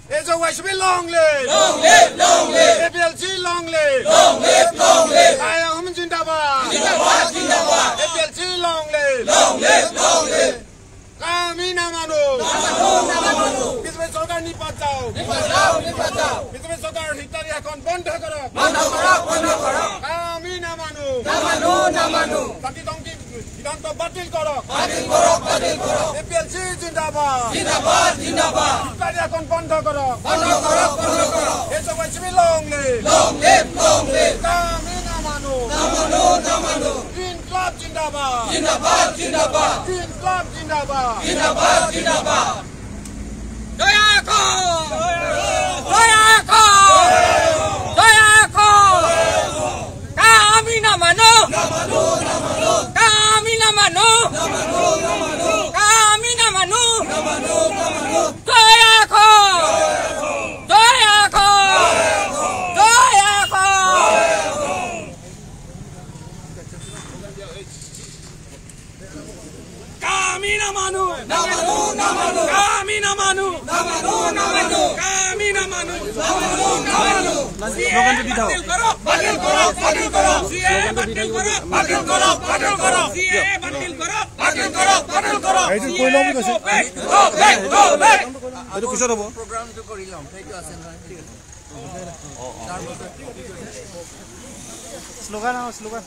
HOYCB long live! Long live! Long live! APLG long live! Long live! Long live! Ayam Jindabad! Jindabad! Jindabad! APLG long live! Long live! Long live! Kami namanu! Namanu! Namanu! Bisme Sarkar nipat jao! Nipat jao! Nipat jao! Bisme Sarkar hitari ekon bondho korok! Bondho korok! Bondho korok! Kami namanu! Namanu! Namanu! Jati tongki Siddhant batil korok! Batil korok! Batil korok! APLG Jindabad! Jindabad! Jindabad! Hitari ekon bondho korok! Bondho korok! Bondho korok! HOYCB long live! Long live! Long live! Kami namanu! Namanu! Namanu! Green Club Jindabad! Jindabad! Jindabad! Green Club Jindabad! Jindabad! Jindabad! Jaya Ko! Jaya Ko! Jaya Ko! Kami namanu! Namanu! Namanu! Kami namanu! Namanu! Namanu! Kami namanu! Namanu! Namanu! Jaya Ko! Jaya Ko! Jaya Ko! Kami namanu! Namanu! Namanu! Kami namanu! Namanu! Namanu! Kami namanu! Namanu! Namanu! Batil karo! Batil karo! Batil karo! CA batil karo! Batil karo! Batil karo! CA batil karo! Batil karo! Batil karo! এইটো কই লম কৈছে Go back! Go back! এইটো পিছত হ'ব প্ৰগ্ৰামটো কৰি লম সেইটো আছে নহয় ঠিক আছে slogan slogan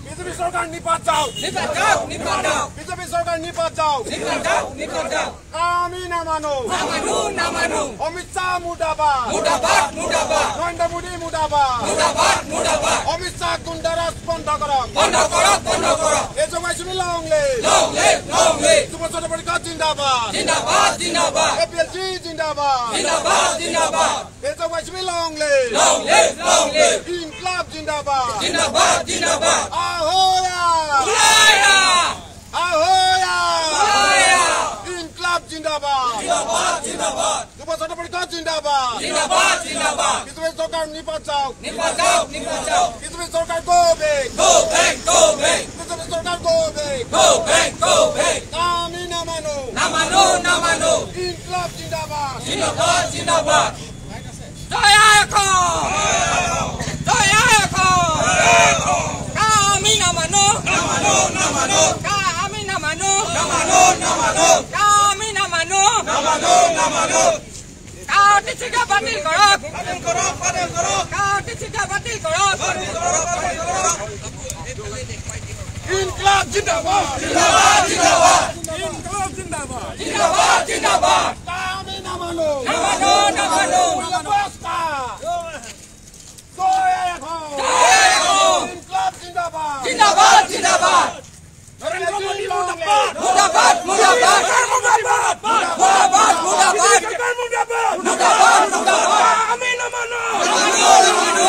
BJP Sarkar nipat jao! নিপাত যাও নিপাত যাও BJP Sarkar nipat jao! নিপাত যাও নিপাত যাও Kami namanu! নামানো নামানো Amit Shah mudabad! মুৰ্দাবাদ মুৰ্দাবাদ Narendra Modi mudabad! মুৰ্দাবাদ মুৰ্দাবাদ Amit Shah gundaras bondho korok! বন্ধ কৰক বন্ধ কৰক HOYCB long live! Long live long live Subhash Chandra Bose Jindabad! জিন্দাবাদ জিন্দাবাদ APLG Jindabad! জিন্দাবাদ জিন্দাবাদ HOYCB long live! Long live long live Green Club Jindabad! জিন্দাবাদ জিন্দাবাদ Ahoya! উলায়া Ahoya! Wilayah Green Club Jindabad! জিন্দাবাদ জিন্দাবাদ Subhash Chandra Bose Jindabad! জিন্দাবাদ জিন্দাবাদ BJP Sarkar nipat jao! নিপাত যাও নিপাত যাও BJP Sarkar go back! Go back go back BJP Sarkar go back! Go back go back Kami namanu! নামানো নামানো Green Club Jindabad! জিন্দাবাদ জিন্দাবাদ জয়া কো জয়া কো কামি নামানো নামানো নামানো কামি নামানো নামানো নামানো কামি নামানো নামানো নামানো কাউটি চিটা বাতিল কৰক বাতিল কৰক বাতিল কৰক কাউটি চিটা বাতিল কৰক বাতিল কৰক বাতিল কৰক Green Club Jindabad! জিন্দাবাদ জিন্দাবাদ Green Club Jindabad! জিন্দাবাদ জিন্দাবাদ Kami namanu! নামানো নামানো Basta! Jaya Ko! জয়া কো Green Club Jindabad! জিন্দাবাদ জিন্দাবাদ Narendra Modi mudabad! মুর্দাবাদ মুর্দাবাদ মুর্দাবাদ মুর্দাবাদ মুর্দাবাদ মুর্দাবাদ মুর্দাবাদ Kami namanu! নামানো নামানো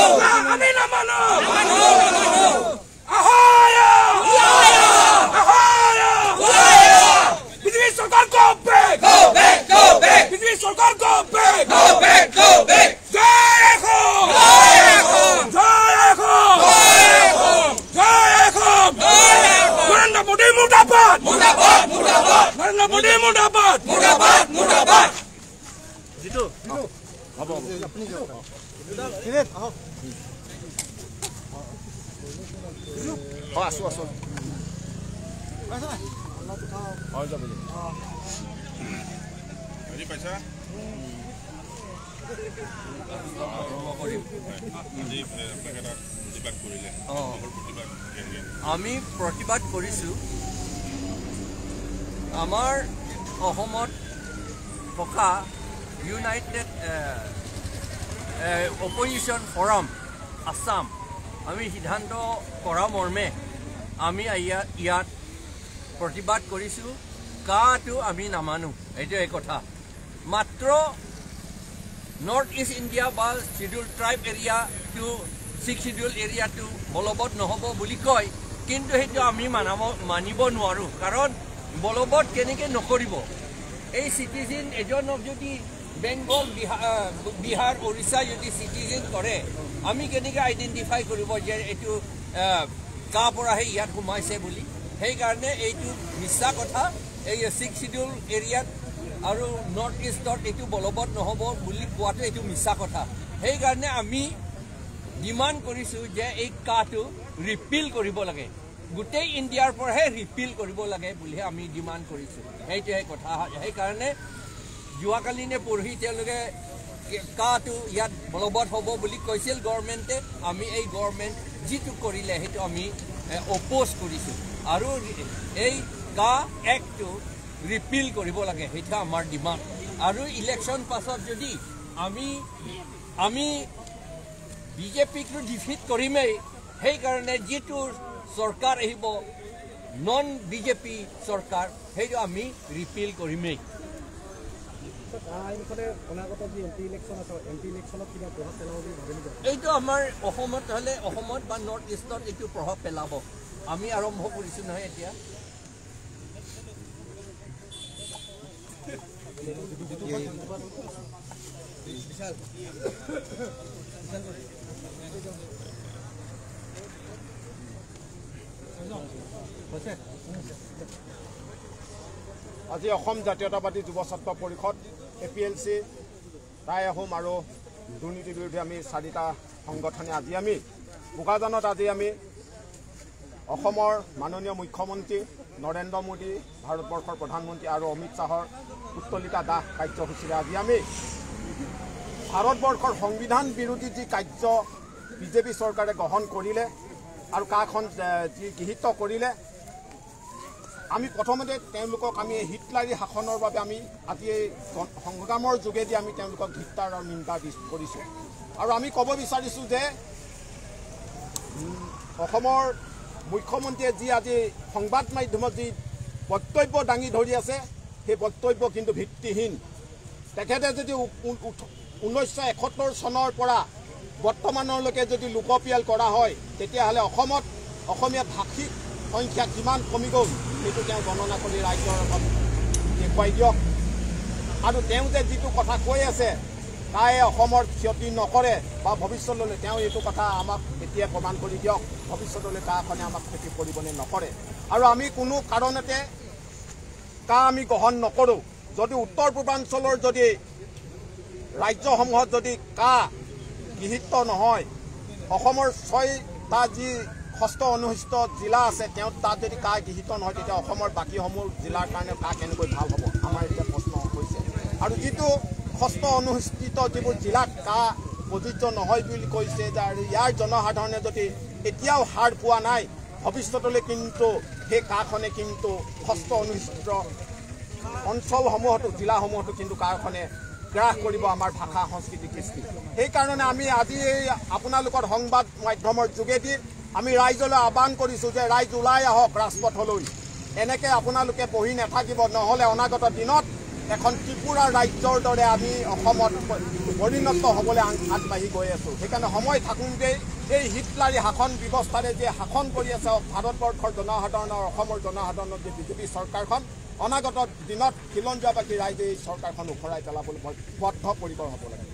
Kami namanu! নামানো নামানো Ahoya! উলায়া Ahoya! উলায়া BJP Sarkar go back! Go back go back BJP Sarkar go back! Go back go back Jaya Ko! জয়া কো Jaya Ko! জয়া কো Jaya Ko! জয়া কো Narendra Modi mudabad! মুর্দাবাদ মুর্দাবাদ Narendra Modi mudabad! মুর্দাবাদ মুর্দাবাদ জিতু হ'ব আপুনি যাওক কিনে আহক আছো আছো যাব আজি পাইছা আমি প্ৰতিবাদ কৰিছোঁ আমাৰ অসমত থকা ইউনাইটেড অপজিশ্যন ফৰাম আছাম আমি সিদ্ধান্ত কৰা মৰ্মে আমি ইয়াত প্ৰতিবাদ কৰিছোঁ কাটো আমি নামানো এইটোৱে কথা মাত্ৰ নৰ্থ ইষ্ট ইণ্ডিয়া বা শিডিউল ট্ৰাইব এৰিয়াটো 6 শিডিউল এৰিয়াটো বলবৎ নহ'ব বুলি কয়, কিন্তু সেইটো আমি মানিব নোৱাৰোঁ। কাৰণ বলবৎ কেনেকৈ নকৰিব? এই চিটিজেন এজনক যদি বেংগল বিহাৰ উৰিষ্যা যদি চিটিজেন কৰে, আমি কেনেকৈ আইডেণ্টিফাই কৰিব যে এইটো কাৰ পৰাহে ইয়াত সোমাইছে বুলি? সেইকাৰণে এইটো মিছা কথা। এই 6 শিডিউল এৰিয়াত আৰু নৰ্থ ইষ্টত এইটো বলবৎ নহ'ব বুলি কোৱাটো এইটো মিছা কথা। সেইকাৰণে আমি ডিমাণ্ড কৰিছোঁ যে এই কাটো ৰিপিল কৰিব লাগে, গোটেই ইণ্ডিয়াৰ পৰাহে ৰিপিল কৰিব লাগে বুলিহে আমি ডিমাণ্ড কৰিছোঁ। সেইটোহে কথা। সেইকাৰণে যোৱাকালি নে পৰহি তেওঁলোকে কাটো ইয়াত বলবৎ হ'ব বুলি কৈছিল গভৰ্ণমেণ্টে। আমি এই গভৰ্ণমেণ্ট যিটো কৰিলে সেইটো আমি অপ'জ কৰিছোঁ আৰু এই কা এক্টটো ৰিপিল কৰিব লাগে, সেইটো আমাৰ ডিমাণ্ড। আৰু ইলেকশ্যন পাছত যদি আমি বিজেপিকটো ডিফিট কৰিমেই, সেইকাৰণে যিটো চৰকাৰ আহিব নন বিজেপি চৰকাৰ সেইটো আমি ৰিপিল কৰিমেই। এইটো আমাৰ অসমত হ'লে অসমত বা নৰ্থ ইষ্টত এইটো প্ৰভাৱ পেলাব। আমি আৰম্ভ কৰিছোঁ নহয় এতিয়া। আজি অসম জাতীয়তাবাদী যুৱ ছাত্ৰ পৰিষদ APLC টাই আহোম আৰু দুৰ্নীতিৰ বিৰুদ্ধে আমি 4টা সংগঠনে আজি আমি বোকাজানত আমি অসমৰ মাননীয় মুখ্যমন্ত্ৰী নৰেন্দ্ৰ মোদী, ভাৰতবৰ্ষৰ প্ৰধানমন্ত্ৰী আৰু অমিত শ্বাহৰ উত্তোলিকা দাহ কাৰ্যসূচীৰে আজি আমি ভাৰতবৰ্ষৰ সংবিধান বিৰোধী যি কাৰ্য বিজেপি চৰকাৰে গ্ৰহণ কৰিলে আৰু কাখন যি গৃহীত কৰিলে, আমি প্ৰথমতে তেওঁলোকক আমি হিটলাৰী শাসনৰ বাবে আমি আজি এই সংগ্ৰামৰ যোগেদি আমি তেওঁলোকক ধিক্কাৰ আৰু নিন্দা কৰিছোঁ। আৰু আমি ক'ব বিচাৰিছোঁ যে অসমৰ মুখ্যমন্ত্ৰীয়ে যি আজি সংবাদ মাধ্যমত যি বক্তব্য দাঙি ধৰি আছে, সেই বক্তব্য কিন্তু ভিত্তিহীন। তেখেতে যদি 1971 চনৰ পৰা বৰ্তমানলৈকে যদি লোকপিয়ল কৰা হয়, তেতিয়াহ'লে অসমত অসমীয়া ভাষিক সংখ্যা কিমান কমি গ'ল সেইটো তেওঁ গণনা কৰি ৰাজ্যৰ আগত দেখুৱাই দিয়ক। আৰু তেওঁ যে যিটো কথা কৈ আছে তাই অসমৰ ক্ষতি নকৰে বা ভৱিষ্যতলৈ তেওঁ এইটো কথা আমাক এতিয়া প্ৰমাণ কৰি দিয়ক, ভৱিষ্যতলৈ কাখনে আমাক ক্ষতি কৰিবনে নকৰে। আৰু আমি কোনো কাৰণতে আমি গ্ৰহণ নকৰোঁ। যদি উত্তৰ পূৰ্বাঞ্চলৰ যদি ৰাজ্যসমূহত যদি গৃহীত নহয়, অসমৰ 6টা যি ষষ্ঠ অনুষ্ঠিত জিলা আছে তেওঁ তাত যদি গৃহীত নহয়, তেতিয়া অসমৰ বাকীসমূহ জিলাৰ কাৰণে কেনেকৈ ভাল হ'ব আমাৰ এতিয়া প্ৰশ্ন হৈছে। আৰু যিটো ষষ্ঠ অনুষ্ঠিত যিবোৰ জিলাত প্ৰযোজ্য নহয় বুলি কৈছে, যে আৰু ইয়াৰ জনসাধাৰণে যদি এতিয়াও হাৰ পোৱা নাই, ভৱিষ্যতলৈ কিন্তু সেই কাখনে কিন্তু ষষ্ঠ অনুষ্ঠিত অঞ্চলসমূহতো জিলাসমূহতো কিন্তু কাখনে গ্ৰাস কৰিব আমাৰ ভাষা সংস্কৃতি কৃষ্টি। সেইকাৰণে আমি আজি এই আপোনালোকৰ সংবাদ মাধ্যমৰ যোগেদি আমি ৰাইজলৈ আহ্বান কৰিছোঁ যে ৰাইজ ওলাই আহক ৰাজপথলৈ। এনেকৈ আপোনালোকে বহি নাথাকিব, নহ'লে অনাগত দিনত এখন ত্ৰিপুৰা ৰাজ্যৰ দৰে আমি অসমত পৰিণত হ'বলৈ আগবাঢ়ি গৈ আছোঁ। সেইকাৰণে সময় থাকোঁতেই এই হিটলাৰী শাসন ব্যৱস্থাৰে যে শাসন কৰি আছে ভাৰতবৰ্ষৰ জনসাধাৰণৰ, অসমৰ জনসাধাৰণৰ যে বিজেপি চৰকাৰখন, অনাগত দিনত খিলঞ্জীয়াবাসী ৰাইজে এই চৰকাৰখন উখৰাই পেলাবলৈ বদ্ধপৰিকৰ হ'ব লাগে।